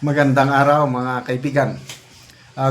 Magandang araw mga kaibigan.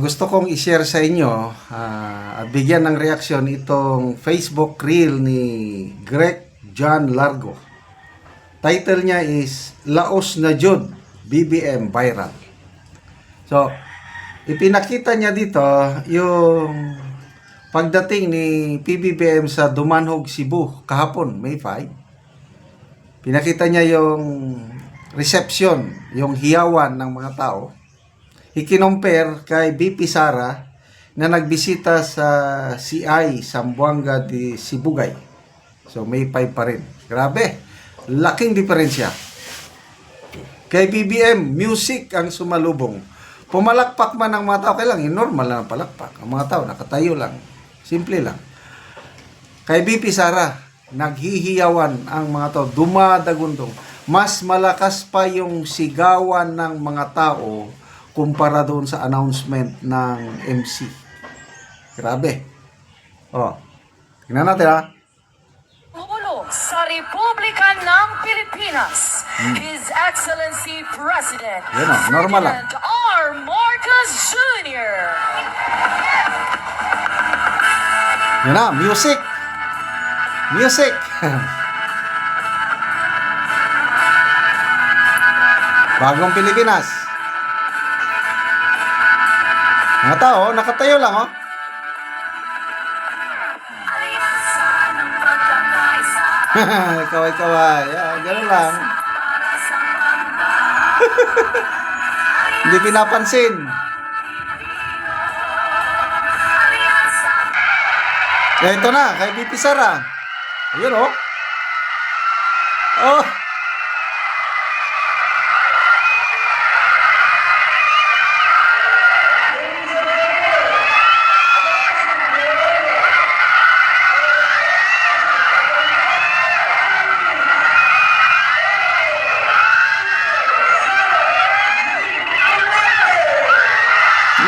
Gusto kong i-share sa inyo at bigyan ng reaksyon itong Facebook reel ni Greg John Largo. Title niya is Laos na Jud BBM Viral. So, ipinakita niya dito yung pagdating ni PBBM sa Dumanhog, Cebu kahapon, May 5. Pinakita niya yung reception, yung hiyawan ng mga tao. Ikinompare kay BP Sara na nagbisita sa CI Zamboanga de Sibugay. So May 5 pa rin. Grabe, laking diferensya. Kay BBM, music ang sumalubong. Pumalakpak man ang mga tao, kailangan normal lang ang palakpak. Ang mga tao nakatayo lang. Simple lang. Kay BP Sara, naghihiyawan ang mga tao, dumadagundong. Mas malakas pa yung sigawan ng mga tao kumpara doon sa announcement ng MC. Grabe. Oh, tingnan natin ha. Pangulo sa Republika ng Pilipinas, His Excellency President Yan o, normal lang. Ferdinand R. Marcos Jr. Yan na, music. Music. Bagong Pilipinas. Mga tao, nakatayo lang, oh. Kaway-kaway. Ganun lang. Hindi pinapansin. Ito na, kay BP Sara. Ayun, oh. Oh.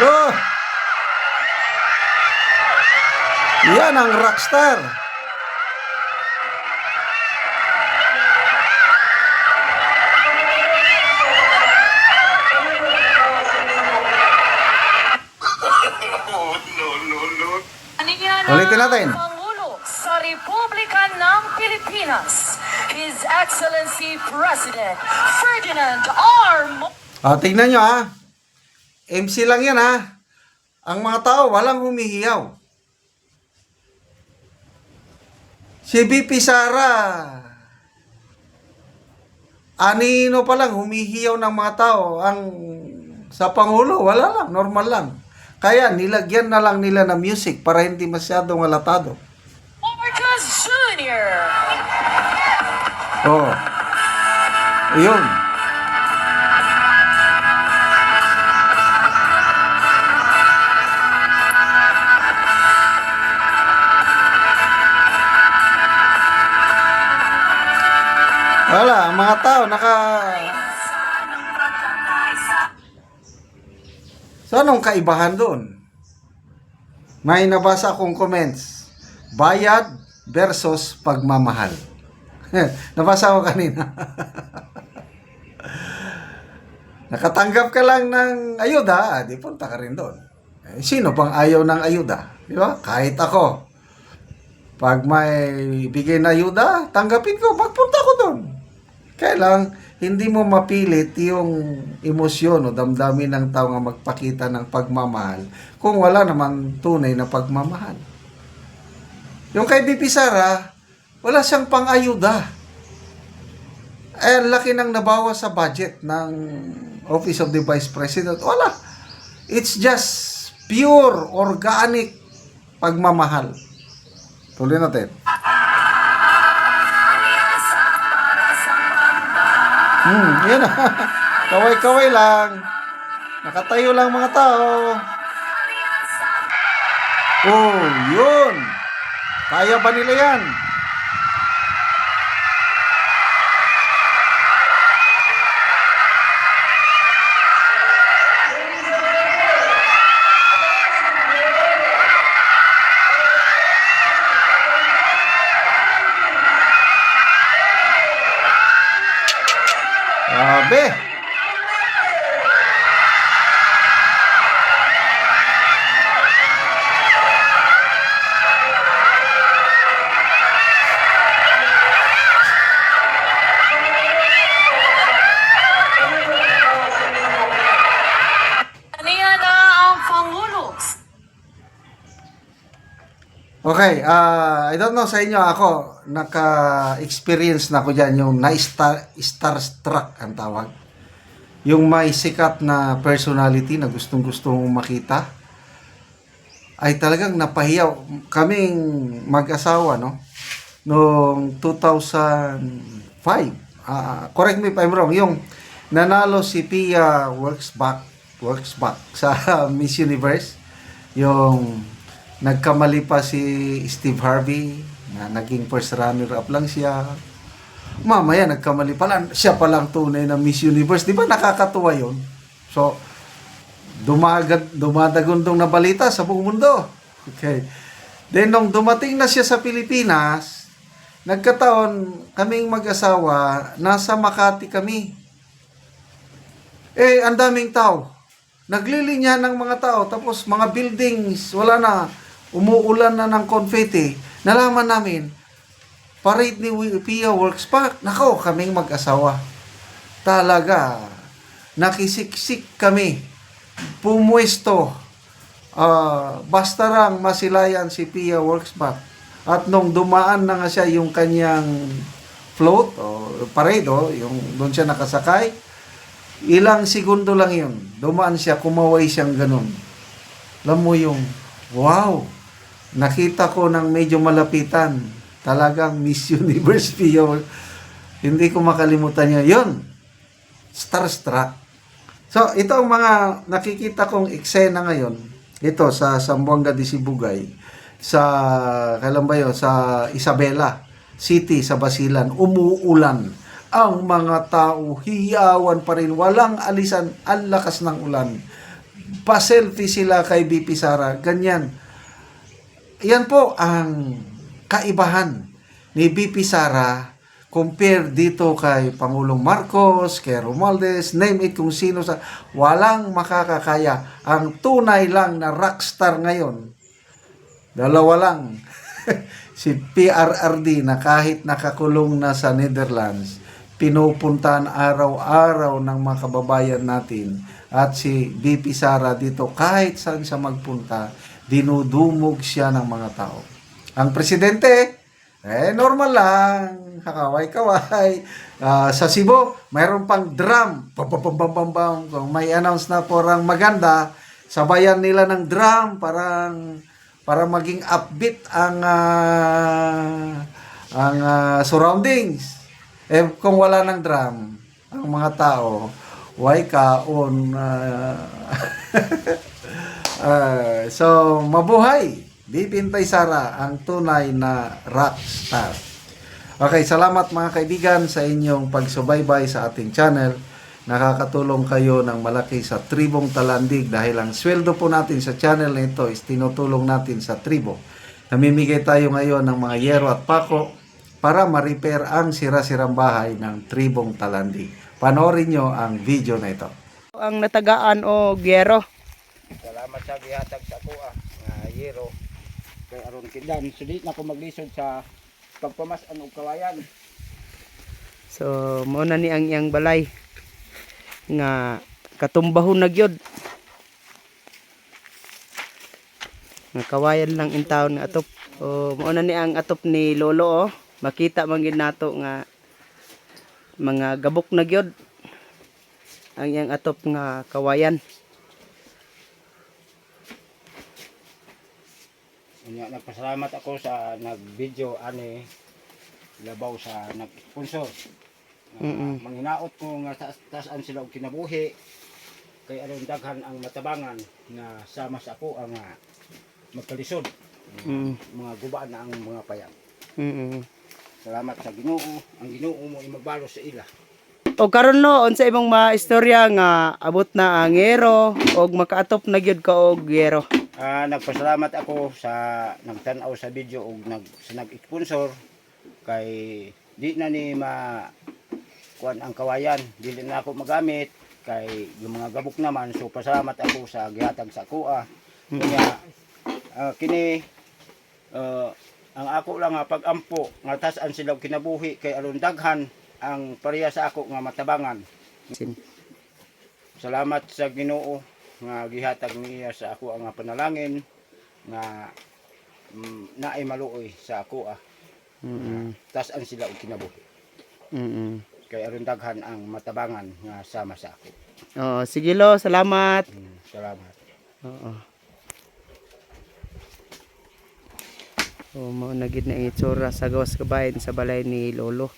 Lo. Yan ang rockstar. Ulitin natin. Pangulo sa Republika ng Pilipinas, His Excellency President Ferdinand R. Tingnan nyo ha. MC lang yan ha. Ang mga tao walang humihiyaw. Si BP Sara, anino pa lang humihiyaw ng mga tao. Ang sa Pangulo, wala lang, normal lang. Kaya nilagyan na lang nila ng music para hindi masyadong halatado. Marcos Jr. Oh. Yun. Wala, ang mga tao So, anong kaibahan doon? May nabasa akong comments. Bayad versus pagmamahal. Nabasa ko kanina. Nakatanggap ka lang ng ayuda, di punta ka rin doon. Sino pang ayaw ng ayuda? Di ba? Kahit ako. Pag may bigay na ayuda, tanggapin ko, magpunta ko doon. Kaya lang, hindi mo mapilit yung emosyon o damdamin ng tao nga magpakita ng pagmamahal kung wala namang tunay na pagmamahal. Yung kay BP Sara, wala siyang pang-ayuda. Ay, laki nang nabawa sa budget ng Office of the Vice President. Wala. It's just pure, organic pagmamahal. Tuloy natin. Yan na. Kaway-kaway lang. Nakatayo lang mga tao. Oh, yun. Kaya ba nila yan? Grabe. Okay, I don't know sa inyo, ako, naka-experience na ko dyan, yung na-starstruck ang tawag. Yung may sikat na personality na gustong-gusto mong makita, ay talagang napahiyaw. Kaming mag-asawa, no? Noong 2005, correct me if I'm wrong, yung nanalo si Pia Works back sa Miss Universe, yung nagkamali pa si Steve Harvey na naging first runner up lang siya. Mamaya nagkamali pala, siya palang tunay na Miss Universe. Di ba nakakatuwa yun? So, dumadagundong na balita sa buong mundo. Okay. Then, nung dumating na siya sa Pilipinas, nagkataon kaming mag-asawa, nasa Makati kami. Ang daming tao. Naglilinya ng mga tao, tapos mga buildings, wala na, umuulan na ng confetti. Nalaman namin, parade ni Pia Works Park. Nako, kaming mag-asawa. Talaga, nakisiksik kami. Pumuesto. Basta lang masilayan si Pia Works Park. At nung dumaan na nga siya yung kanyang float, o parade, yung doon siya nakasakay, ilang segundo lang yun. Dumaan siya, kumaway siyang ganun. Alam mo yung, wow, nakita ko ng medyo malapitan. Talagang Miss Universe Pia. Hindi ko makalimutan niya. Yun, starstruck. So, ito ang mga nakikita kong eksena ngayon. Ito sa Zamboanga de Sibugay. Sa, kailan ba yun? Sa Isabela City, sa Basilan. Umuulan. Ang mga tao, hiyawan pa rin. Walang alisan. Ang lakas ng ulan. Pa-selfie sila kay BP Sara. Ganyan. Yan po ang kaibahan ni BP Sara compare dito kay Pangulong Marcos, kay Romualdez, name it kung sino sa walang makakakaya. Ang tunay lang na rockstar ngayon, dalawa lang. Si PRRD na kahit nakakulong na sa Netherlands, pinupuntahan araw-araw ng mga kababayan natin. At si BP Sara dito, kahit saan siya magpunta, dinudumog siya ng mga tao. Ang presidente, normal lang, kakaway-kaway. Sa Cebu, mayroon pang drum. Bam, bam, bam, bam, bam. Kung may announce na porang maganda, sabayan nila ng drum, para maging upbeat ang surroundings. Kung wala ng drum, ang mga tao, why kaon. So, mabuhay! Bibintay Sara, ang tunay na rockstar. Okay, salamat mga kaibigan sa inyong pagsubaybay sa ating channel. Nakakatulong kayo ng malaki sa Tribong Talandig dahil ang sweldo po natin sa channel na ito is tinutulong natin sa tribo. Namimigay tayo ngayon ng mga yero at pako para ma-repair ang sira-sirang bahay ng Tribong Talandig. Panoorin nyo ang video na ito. Ang natagaan o gyero. Salamat sa gihatag sa kuha nga yero kay aron kindan sudit na ko maglisod sa pagpamas-an og kawayan. So mao na ni ang iyang balay nga katumbahon na gyud. Nga kawayan lang in town nga atop. O mao na ni ang atop ni lolo Makita man gid nato nga mga gabok na gyud ang iyang atop nga kawayan. Unya nagpasalamat ako sa nag-video ani labaw sa nag-sponsor. Manghinaot ko nga taas-taasan sila og kinabuhi kay aron daghan ang matabangan nga sama sa ako ang magkalisod. Mga gubaan na ang mga payag. Salamat sa Ginoo. Ang Ginoo mo imagbalo sa ila. O karon no unsa imong maistorya nga abot na ang yero og makaatop na gyud ka og yero. Nagpasalamat ako sa nagtan-aw sa video ug nag-sponsor kay di na ni kuan ang kawayan, dili na ako magamit kay yung mga gabok naman, so pasalamat ako sa gihatag sa kuha. Kanya kini ang ako lang nga pag-ampo nga tas-an sila og kinabuhi kay aron daghan ang pareha sa ako nga matabangan. Salamat sa Ginoo nga gihatag niya sa ako ang panalangin nga naay maluoy sa ako tas an sila og kinabuhi kay aron daghan ang matabangan nga sama sa ako. Oo, sige lo, salamat. Salamat. Oo. Mao na gid na itsura sa gawas kabahin sa balay ni Lolo.